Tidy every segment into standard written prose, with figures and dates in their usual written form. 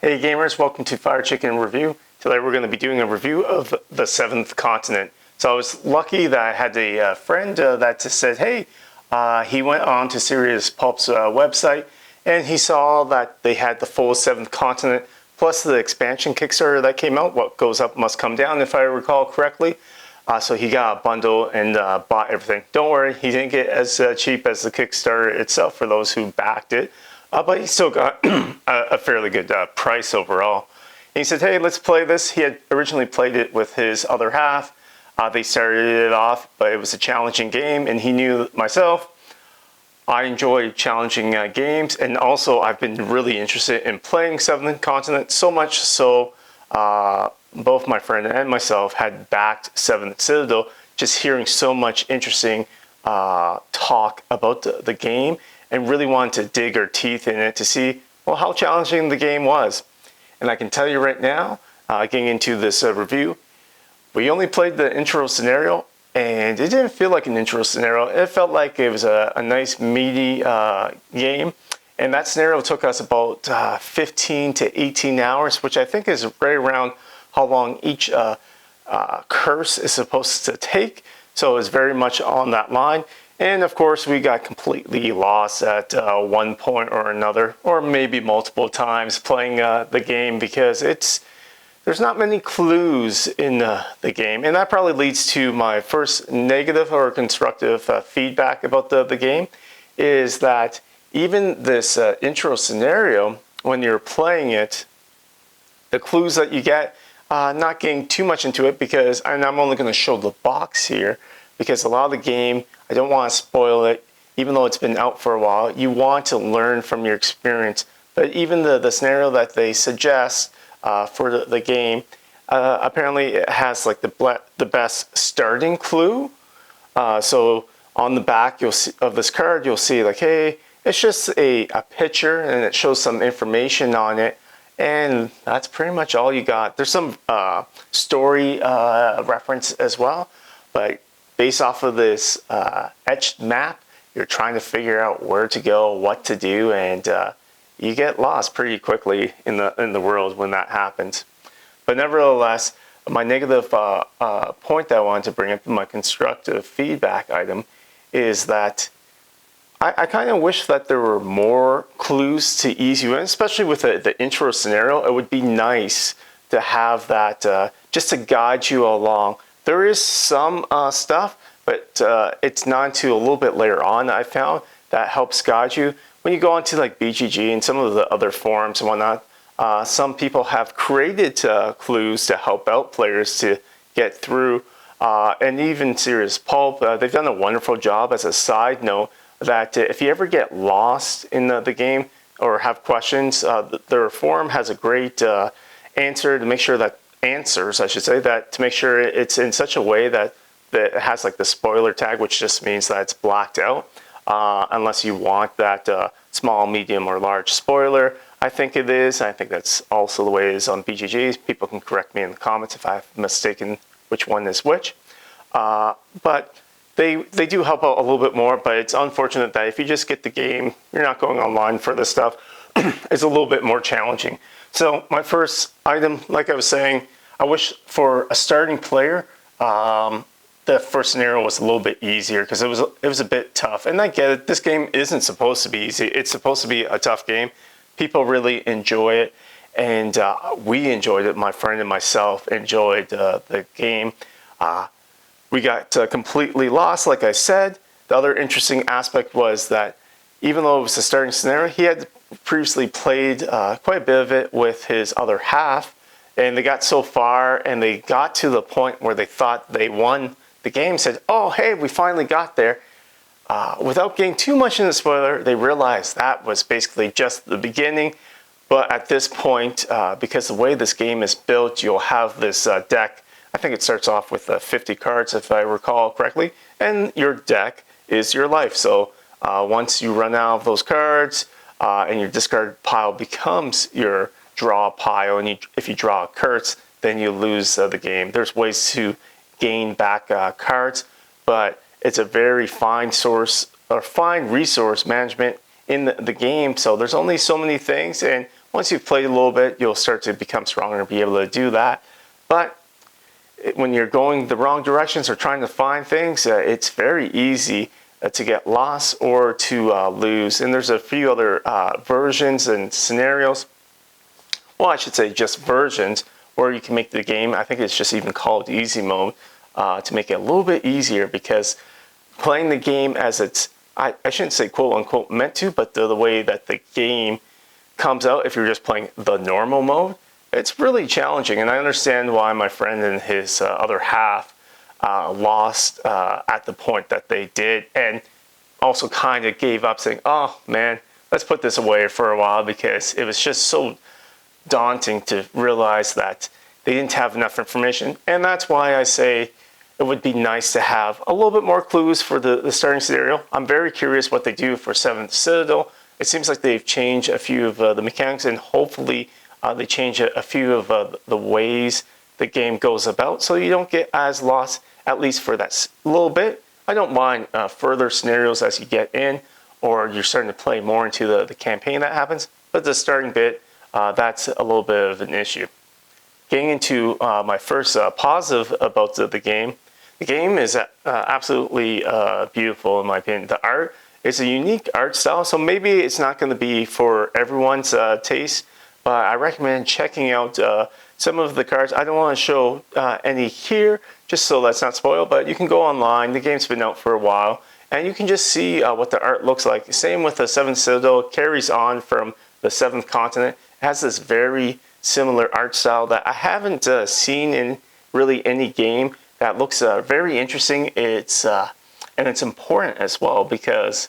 Hey gamers, welcome to Fire Chicken Review. Today we're going to be doing a review of The Seventh Continent. So I was lucky that I had a friend that just said, hey, he went on to Serious Poulp's website and he saw that they had the full Seventh Continent plus the expansion Kickstarter that came out, What Goes Up Must Come Down, if I recall correctly. So he got a bundle and bought everything. Don't worry, he didn't get as cheap as the Kickstarter itself for those who backed it. But he still got a fairly good price overall. And he said, hey, let's play this. He had originally played it with his other half. They started it off, but it was a challenging game. And he knew myself, I enjoy challenging games. And also, I've been really interested in playing Seventh Continent, so much so both my friend and myself had backed Seventh Citadel, just hearing so much interesting talk about the game, and really wanted to dig our teeth in it to see, well, how challenging the game was. And I can tell you right now, getting into this review, we only played the intro scenario, and it didn't feel like an intro scenario. It felt like it was a nice, meaty game. And that scenario took us about 15 to 18 hours, which I think is right around how long each curse is supposed to take. So it's very much on that line. And of course, we got completely lost at one point or another, or maybe multiple times playing the game, because there's not many clues in the game. And that probably leads to my first negative or constructive feedback about the game, is that even this intro scenario, when you're playing it, the clues that you get, not getting too much into it, because and I'm only going to show the box here, because a lot of the game, I don't want to spoil it, even though it's been out for a while. You want to learn from your experience. But even the scenario that they suggest for the game, apparently it has like the best starting clue. So on the back of this card, you'll see like, hey, it's just a picture and it shows some information on it. And that's pretty much all you got. There's some story reference as well, but based off of this etched map, you're trying to figure out where to go, what to do, and you get lost pretty quickly in the world when that happens. But nevertheless, my negative point that I wanted to bring up in my constructive feedback item is that I kind of wish that there were more clues to ease you in, especially with the intro scenario. It would be nice to have that just to guide you along. There is some stuff, but it's not until a little bit later on I found that helps guide you. When you go onto like BGG and some of the other forums and whatnot, some people have created clues to help out players to get through. And even Serious Poulp, they've done a wonderful job. As a side note, that if you ever get lost in the game or have questions, their forum has a great answer to make sure that to make sure it's in such a way that it has like the spoiler tag, which just means that it's blacked out, unless you want that small, medium, or large spoiler. I think it is. I think that's also the way it is on BGG. People can correct me in the comments if I've mistaken which one is which. But they do help out a little bit more, but it's unfortunate that if you just get the game, you're not going online for this stuff, it's a little bit more challenging. So my first item, like I was saying, I wish for a starting player, the first scenario was a little bit easier, because it was a bit tough. And I get it, this game isn't supposed to be easy. It's supposed to be a tough game. People really enjoy it, and we enjoyed it. My friend and myself enjoyed the game. We got completely lost, like I said. The other interesting aspect was that even though it was a starting scenario, he had previously played quite a bit of it with his other half, and they got so far and they got to the point where they thought they won the game, said, oh, hey, we finally got there. Without getting too much in the spoiler, they realized that was basically just the beginning. But at this point, because the way this game is built, you'll have this deck. I think it starts off with 50 cards, if I recall correctly, and your deck is your life. So once you run out of those cards, and your discard pile becomes your draw pile, and if you draw a curse, then you lose the game. There's ways to gain back cards, but it's a very fine resource management in the game. So there's only so many things, and once you've played a little bit, you'll start to become stronger and be able to do that. But when you're going the wrong directions or trying to find things, it's very easy to get lost or to lose. And there's a few other versions and scenarios. Well, I should say just versions where you can make the game, I think it's just even called easy mode, to make it a little bit easier, because playing the game as it's, I shouldn't say quote unquote meant to, but the way that the game comes out, if you're just playing the normal mode, it's really challenging. And I understand why my friend and his other half lost at the point that they did, and also kind of gave up saying, oh man, let's put this away for a while, because it was just so daunting to realize that they didn't have enough information. And that's why I say it would be nice to have a little bit more clues for the starting scenario. I'm very curious what they do for 7th Citadel. It seems like they've changed a few of the mechanics, and hopefully they change a few of the ways the game goes about, so you don't get as lost, at least for that little bit. I don't mind further scenarios as you get in, or you're starting to play more into the campaign that happens, but the starting bit, that's a little bit of an issue. Getting into my first positive about the game is absolutely beautiful in my opinion. The art is a unique art style, so maybe it's not going to be for everyone's taste, but I recommend checking out some of the cards. I don't want to show any here, just so that's not spoiled, but you can go online. The game's been out for a while, and you can just see what the art looks like. Same with the 7th Citadel. It carries on from the 7th continent. It has this very similar art style that I haven't seen in really any game that looks very interesting. It's and it's important as well, because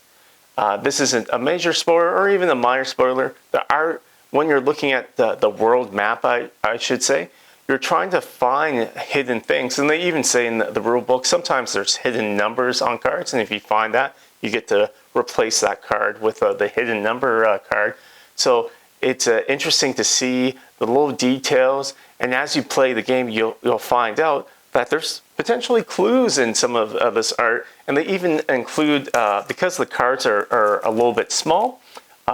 this isn't a major spoiler or even a minor spoiler. The art, when you're looking at the world map, I should say, you're trying to find hidden things. And they even say in the rule book, sometimes there's hidden numbers on cards, and if you find that, you get to replace that card with the hidden number card. So it's interesting to see the little details, and as you play the game, you'll find out that there's potentially clues in some of this art, and they even include, because the cards are a little bit small,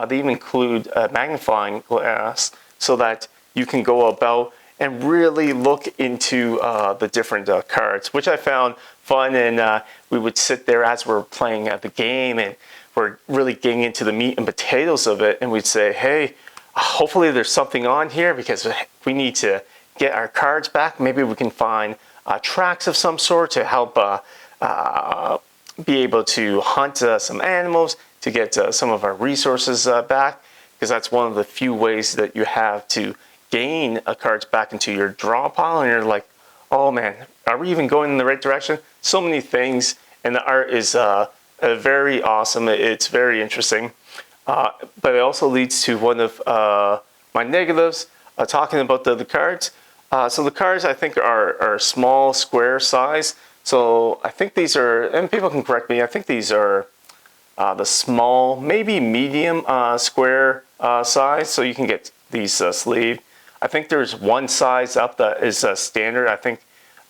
they even include a magnifying glass so that you can go about and really look into the different cards, which I found fun. And we would sit there as we're playing the game, and we're really getting into the meat and potatoes of it, and we'd say, hey, hopefully there's something on here, because we need to get our cards back. Maybe we can find tracks of some sort to help be able to hunt some animals, to get some of our resources back, because that's one of the few ways that you have to gain cards back into your draw pile. And you're like, oh man, are we even going in the right direction? So many things, and the art is very awesome. It's very interesting. But it also leads to one of my negatives, talking about the cards. So the cards, I think, are small square size. So I think these are, and people can correct me, I think these are the small, maybe medium square size. So you can get these sleeved. I think there's one size up that is standard. I think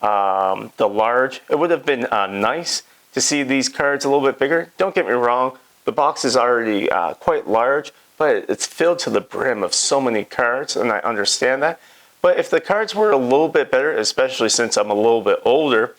the large, it would have been nice to see these cards a little bit bigger. Don't get me wrong, the box is already quite large, but it's filled to the brim of so many cards, and I understand that. But if the cards were a little bit better, especially since I'm a little bit older,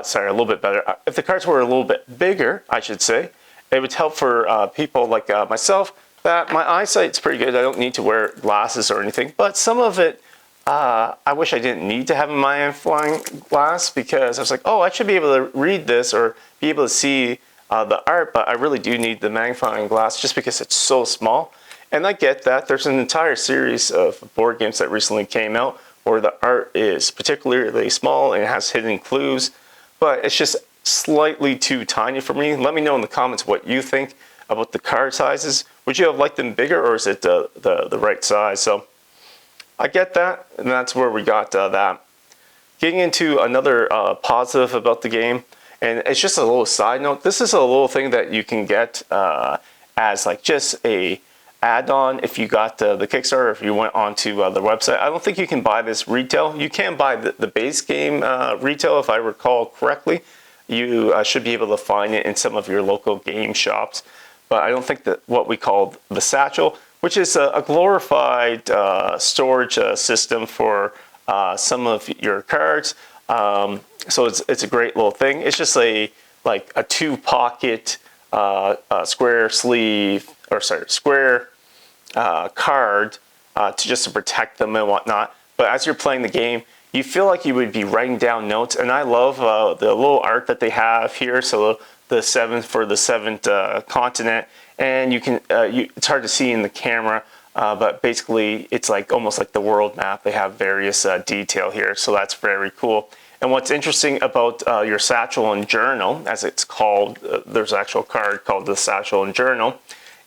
sorry, a little bit better. If the cards were a little bit bigger, I should say, it would help for people like myself, that my eyesight's pretty good. I don't need to wear glasses or anything, but some of it, I wish I didn't need to have a magnifying glass, because I was like, oh, I should be able to read this or be able to see the art, but I really do need the magnifying glass just because it's so small. And I get that. There's an entire series of board games that recently came out where the art is particularly small and it has hidden clues, but it's just slightly too tiny for me. Let me know in the comments what you think about the card sizes. Would you have liked them bigger, or is it the right size? So I get that, and that's where we got that. Getting into another positive about the game, and it's just a little side note. This is a little thing that you can get as like just a add-on if you got the Kickstarter, if you went onto the website. I don't think you can buy this retail. You can buy the base game retail, if I recall correctly. You should be able to find it in some of your local game shops. But I don't think that what we call the satchel, which is a glorified storage system for some of your cards. So it's a great little thing. It's just like a 2-pocket square sleeve, or sorry, square card to protect them and whatnot. But as you're playing the game, you feel like you would be writing down notes. And I love the little art that they have here. So the seventh continent, and you can it's hard to see in the camera, but basically it's like almost like the world map. They have various detail here, so that's very cool. And what's interesting about your satchel and journal, as it's called, there's an actual card called the satchel and journal,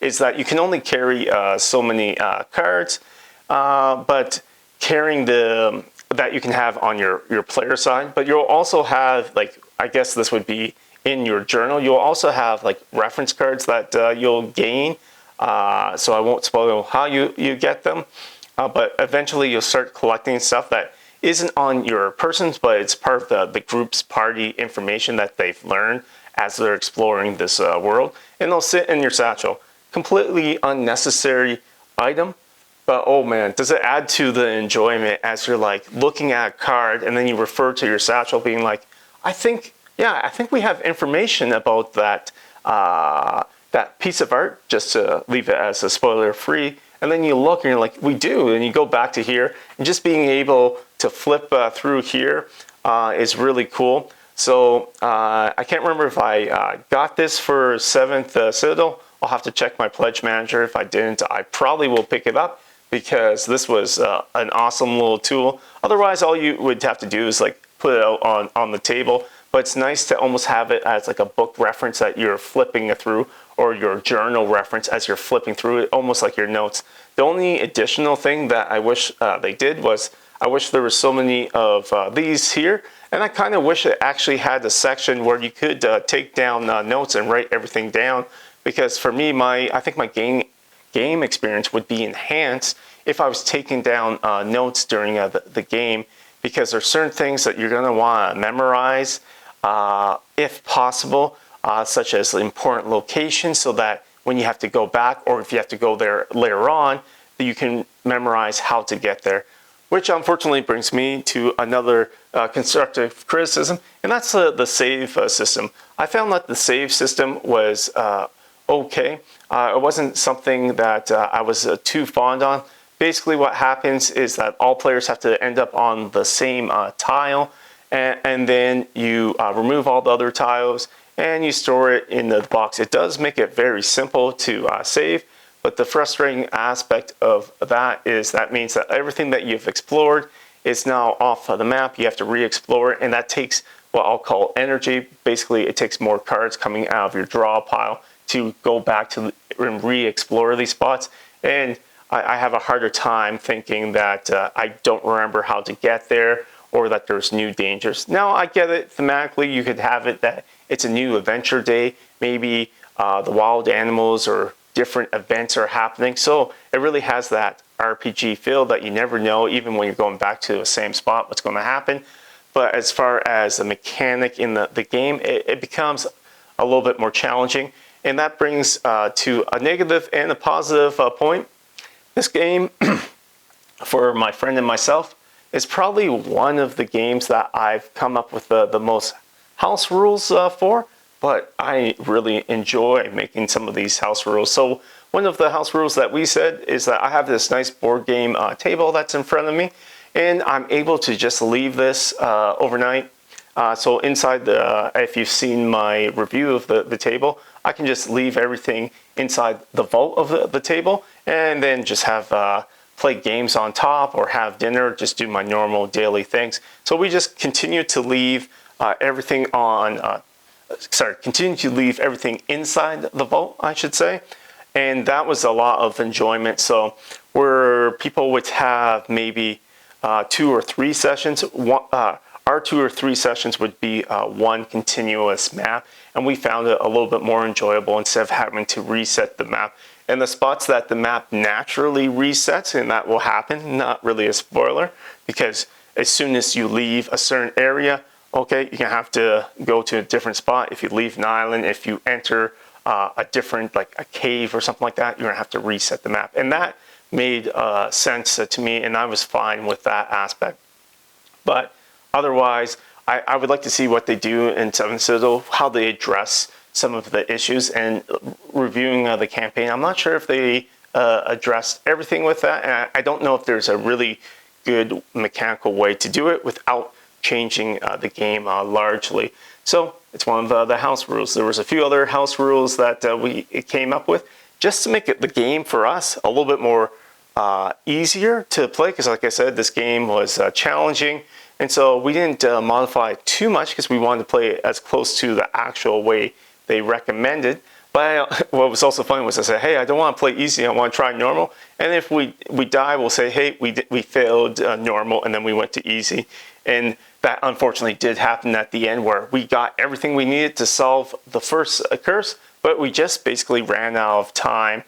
is that you can only carry so many cards, but carrying that you can have on your player side. But you'll also have, like, I guess this would be in your journal, you'll also have like reference cards that you'll gain. So I won't spoil how you get them, but eventually you'll start collecting stuff that isn't on your persons, but it's part of the group's party information that they've learned as they're exploring this world, and they'll sit in your satchel. Completely unnecessary item, but oh man, does it add to the enjoyment as you're like looking at a card and then you refer to your satchel being like, I think we have information about that that piece of art, just to leave it as a spoiler free. And then you look and you're like, we do, and you go back to here, and just being able to flip through here is really cool. So I can't remember if I got this for 7th Citadel. I'll have to check my pledge manager. If I didn't, I probably will pick it up, because this was an awesome little tool. Otherwise, all you would have to do is like put it out on the table. But it's nice to almost have it as like a book reference that you're flipping through, or your journal reference as you're flipping through it, almost like your notes. The only additional thing that I wish they did was, I wish there were so many of these here, and I kind of wish it actually had a section where you could take down notes and write everything down, because for me, I think my game experience would be enhanced if I was taking down notes during the game, because there's certain things that you're going to want to memorize, if possible, such as important locations, so that when you have to go back, or if you have to go there later on, that you can memorize how to get there. Which unfortunately brings me to another constructive criticism, and that's the save system. I found that the save system was okay. It wasn't something that I was too fond on. Basically what happens is that all players have to end up on the same tile, and then you remove all the other tiles and you store it in the box. It does make it very simple to save, but the frustrating aspect of that is that means that everything that you've explored is now off of the map. You have to re-explore it, and that takes what I'll call energy. Basically, it takes more cards coming out of your draw pile to go back to and re-explore these spots. And I have a harder time thinking that I don't remember how to get there, or that there's new dangers. Now, I get it thematically. You could have it that it's a new adventure day. Maybe the wild animals or different events are happening. So it really has that RPG feel that you never know, even when you're going back to the same spot, what's going to happen. But as far as the mechanic in the game, it becomes a little bit more challenging. And that brings to a negative and a positive point. This game, for my friend and myself, is probably one of the games that I've come up with the most house rules for, but I really enjoy making some of these house rules. So one of the house rules that we said is that I have this nice board game table that's in front of me, and I'm able to just leave this overnight. So inside if you've seen my review of the table, I can just leave everything inside the vault of the table, and then just have play games on top, or have dinner, just do my normal daily things. So we just continue to leave everything on, continue to leave everything inside the vault, I should say. And that was a lot of enjoyment. So where people would have maybe 2 or 3 sessions, our 2 or 3 sessions would be one continuous map. And we found it a little bit more enjoyable instead of having to reset the map. And the spots that the map naturally resets, and that will happen, not really a spoiler, because as soon as you leave a certain area, okay, you're gonna have to go to a different spot. If you leave an island, if you enter a different, like a cave or something like that, you're gonna have to reset the map. And that made sense to me, and I was fine with that aspect. But otherwise, I would like to see what they do in 7th Citadel, how they address some of the issues. And reviewing the campaign, I'm not sure if they addressed everything with that. And I don't know if there's a really good mechanical way to do it without changing the game largely. So it's one of the house rules. There was a few other house rules that we came up with just to make the game for us a little bit more easier to play, because like I said, this game was challenging, and so we didn't modify it too much because we wanted to play it as close to the actual way they recommended. But what was also funny was I said, hey, I don't want to play easy, I want to try normal, and if we die, we'll say, hey, we failed normal, and then we went to easy. And that unfortunately did happen at the end, where we got everything we needed to solve the first curse, but we just basically ran out of time.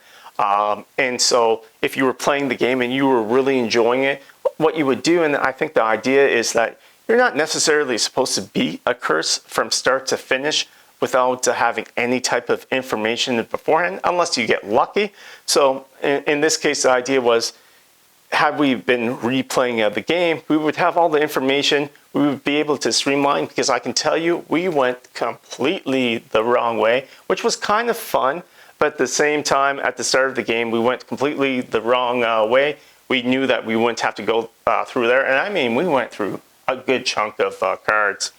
And so if you were playing the game and you were really enjoying it, what you would do, and I think the idea is that you're not necessarily supposed to beat a curse from start to finish without having any type of information beforehand, unless you get lucky. So in this case, the idea was, had we been replaying the game, we would have all the information, we would be able to streamline, because I can tell you, we went completely the wrong way, which was kind of fun. But at the same time, at the start of the game, we went completely the wrong way. We knew that we wouldn't have to go through there. And I mean, we went through a good chunk of cards.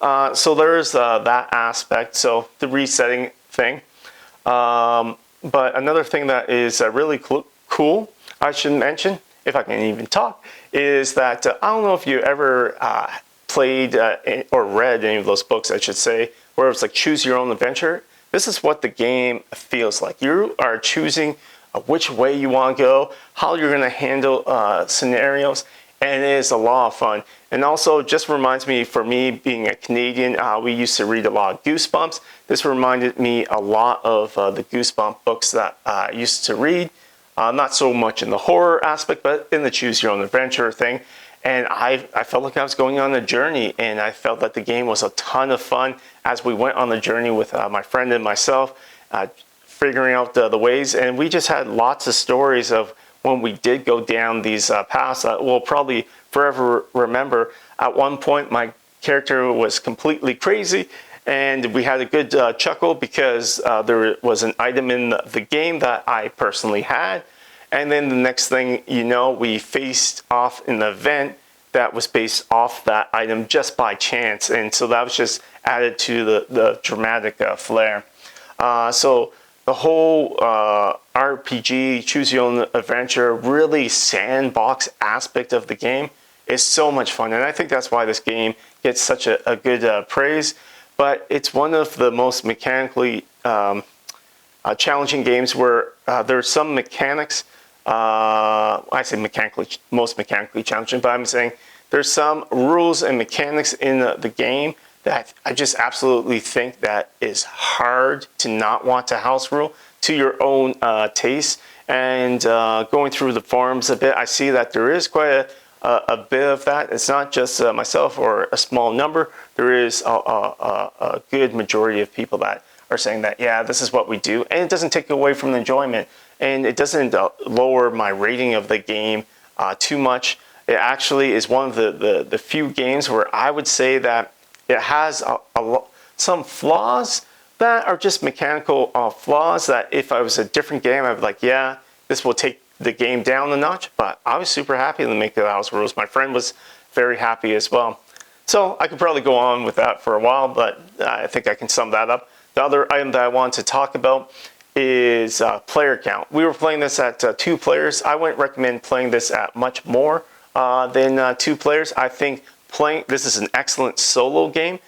So there's that aspect, so the resetting thing. But another thing that is really cool, I should mention, if I can even talk, is that I don't know if you ever played or read any of those books, I should say, where it's like choose your own adventure. This is what the game feels like. You are choosing which way you want to go, how you're going to handle scenarios, and it is a lot of fun. And also, just reminds me, for me being a Canadian, we used to read a lot of Goosebumps. This reminded me a lot of the Goosebump books that I used to read. Not so much in the horror aspect, but in the choose your own adventure thing. And I felt like I was going on a journey, and I felt that the game was a ton of fun as we went on the journey with my friend and myself, figuring out the ways. And we just had lots of stories of when we did go down these paths that we'll probably forever remember. At one point, my character was completely crazy, and we had a good chuckle because there was an item in the game that I personally had. And then the next thing you know, we faced off an event that was based off that item just by chance. And so that was just added to the dramatic flair. So the whole RPG, choose your own adventure, really sandbox aspect of the game is so much fun. And I think that's why this game gets such a good praise. But it's one of the most mechanically challenging games where there's some mechanics. I say most mechanically challenging, but I'm saying there's some rules and mechanics in the game that I just absolutely think that is hard to not want to house rule to your own taste. And going through the forums a bit, I see that there is quite a bit of that. It's not just myself or a small number. There is a good majority of people that are saying that, yeah, this is what we do. And it doesn't take away from the enjoyment. And it doesn't lower my rating of the game too much. It actually is one of the few games where I would say that it has some flaws that are just mechanical flaws that if I was a different game, I'd be like, yeah, this will take the game down a notch. But I was super happy to make the house rules. My friend was very happy as well. So I could probably go on with that for a while, but I think I can sum that up. The other item that I want to talk about is player count. We were playing this at 2 players. I wouldn't recommend playing this at much more than 2 players. I think this is an excellent solo game.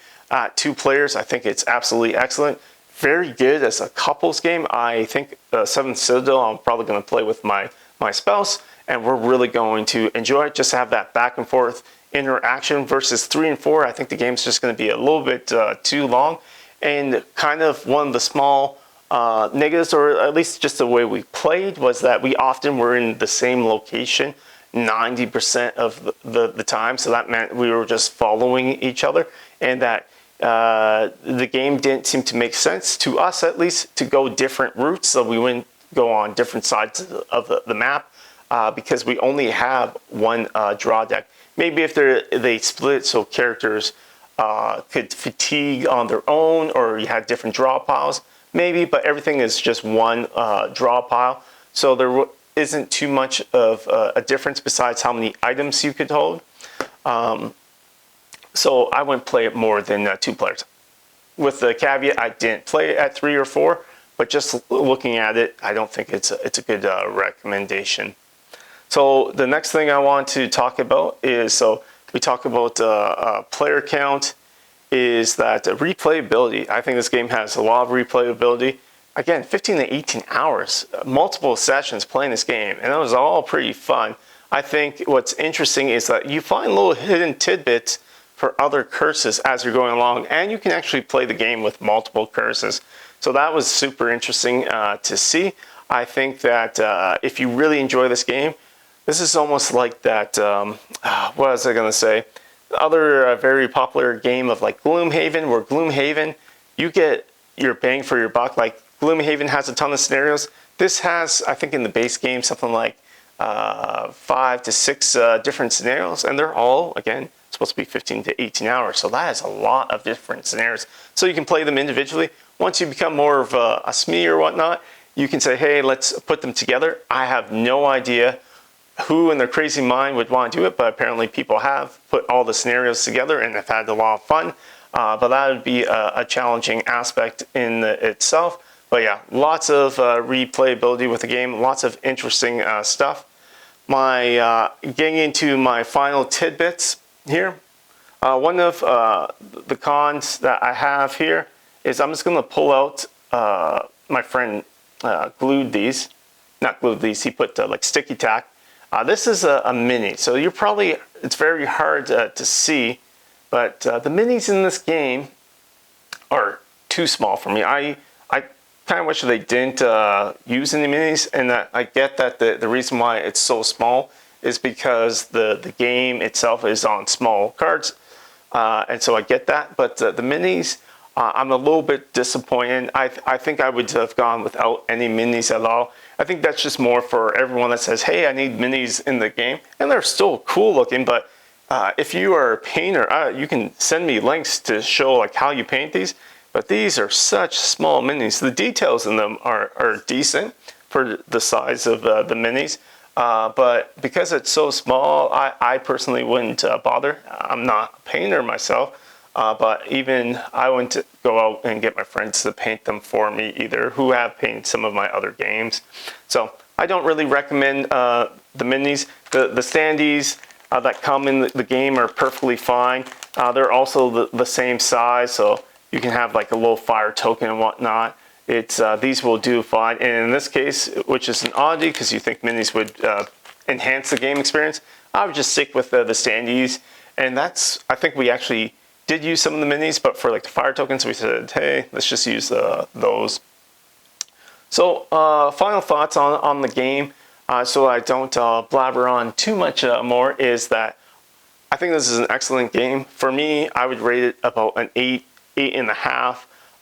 2 players, I think it's absolutely excellent. Very good as a couples game. I think 7th Citadel, I'm probably going to play with my spouse, and we're really going to enjoy it. Just have that back and forth interaction versus 3 and 4. I think the game's just going to be a little bit too long. And kind of one of the small negatives, or at least just the way we played, was that we often were in the same location 90% of the time. So that meant we were just following each other, and that The game didn't seem to make sense to us, at least, to go different routes, so we wouldn't go on different sides of the map because we only have one draw deck. Maybe if they split so characters could fatigue on their own, or you had different draw piles, maybe, but everything is just one draw pile. So there isn't too much of a difference besides how many items you could hold. So I wouldn't play it more than 2 players. With the caveat, I didn't play it at 3 or 4, but just looking at it, I don't think it's a good recommendation. So the next thing I want to talk about is, so we talk about player count, is that replayability. I think this game has a lot of replayability. Again, 15 to 18 hours, multiple sessions playing this game, and it was all pretty fun. I think what's interesting is that you find little hidden tidbits for other curses as you're going along, and you can actually play the game with multiple curses. So that was super interesting to see. I think that if you really enjoy this game, this is almost like that, what was I going to say? The other very popular game of like Gloomhaven, where Gloomhaven, you get your bang for your buck. Like Gloomhaven has a ton of scenarios. This has, I think in the base game, something like 5 to 6 different scenarios, and they're all, again, supposed to be 15 to 18 hours. So that is a lot of different scenarios. So you can play them individually. Once you become more of a SME or whatnot, you can say, hey, let's put them together. I have no idea who in their crazy mind would want to do it, but apparently people have put all the scenarios together and have had a lot of fun. But that would be a challenging aspect in itself. But yeah, lots of replayability with the game, lots of interesting stuff. Getting into my final tidbits here. One of the cons that I have here is I'm just going to pull out, my friend glued these, not glued these, he put like sticky tack. This is a mini, so it's very hard to see, but the minis in this game are too small for me. I kind of wish they didn't use any minis, and I get that the reason why it's so small is because the game itself is on small cards, and so I get that, but the minis, I'm a little bit disappointed. I think I would have gone without any minis at all. I think that's just more for everyone that says, hey, I need minis in the game, and they're still cool looking, but if you are a painter, you can send me links to show like how you paint these, but these are such small minis. The details in them are decent for the size of the minis, but because it's so small, I personally wouldn't bother. I'm not a painter myself, but even I wouldn't go out and get my friends to paint them for me either, who have painted some of my other games. So I don't really recommend the minis. The standees that come in the game are perfectly fine. They're also the same size, so you can have like a little fire token and whatnot. These will do fine. And in this case, which is an oddity because you think minis would enhance the game experience, I would just stick with the standees. And I think we actually did use some of the minis, but for like the fire tokens, we said, hey, let's just use those. So final thoughts on the game, so I don't blabber on too much more, is that I think this is an excellent game. For me, I would rate it about an 8.5.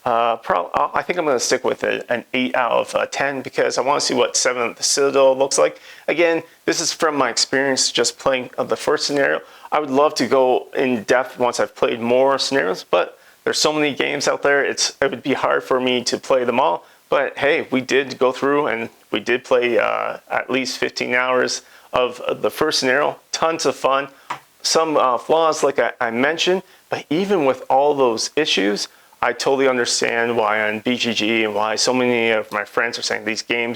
I think I'm going to stick with it, an 8 out of 10, because I want to see what 7 of the Citadel looks like. Again, this is from my experience just playing the first scenario. I would love to go in depth once I've played more scenarios, but there's so many games out there, it would be hard for me to play them all. But hey, we did go through and we did play at least 15 hours of the first scenario. Tons of fun. Some flaws like I mentioned, but even with all those issues, I totally understand why on BGG and why so many of my friends are saying this game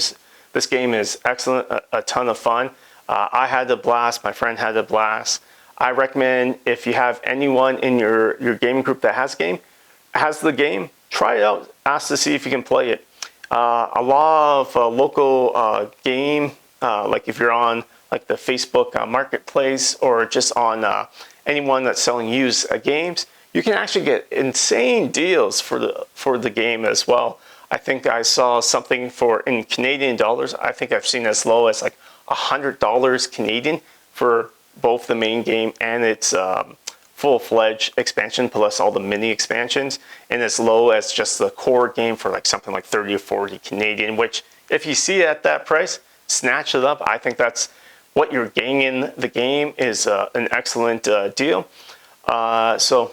is excellent, a ton of fun. I had a blast, my friend had a blast. I recommend if you have anyone in your gaming group that has the game, try it out, ask to see if you can play it. A lot of local game, like if you're on like the Facebook marketplace or just on anyone that's selling used games, you can actually get insane deals for the game as well. I think I saw something in Canadian dollars. I think I've seen as low as like $100 Canadian for both the main game and its full-fledged expansion plus all the mini expansions, and as low as just the core game for like something like 30 or 40 Canadian, which if you see at that price, snatch it up. I think that's what you're getting in the game is an excellent deal. So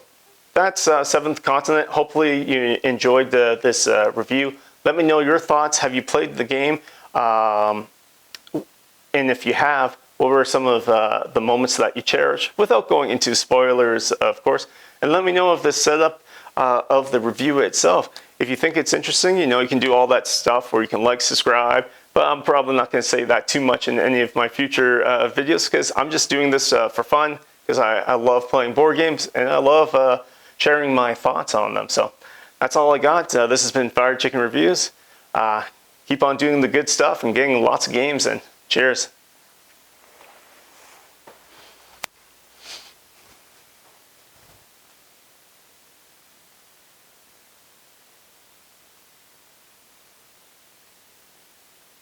that's Seventh Continent. Hopefully you enjoyed this review. Let me know your thoughts. Have you played the game? And if you have, what were some of the moments that you cherish, without going into spoilers, of course. And let me know of the setup of the review itself. If you think it's interesting, you can do all that stuff where you can like, subscribe, but I'm probably not going to say that too much in any of my future videos, because I'm just doing this for fun, because I love playing board games, and I love sharing my thoughts on them. So that's all I got. This has been Fire Chicken Reviews. Keep on doing the good stuff and getting lots of games, and cheers.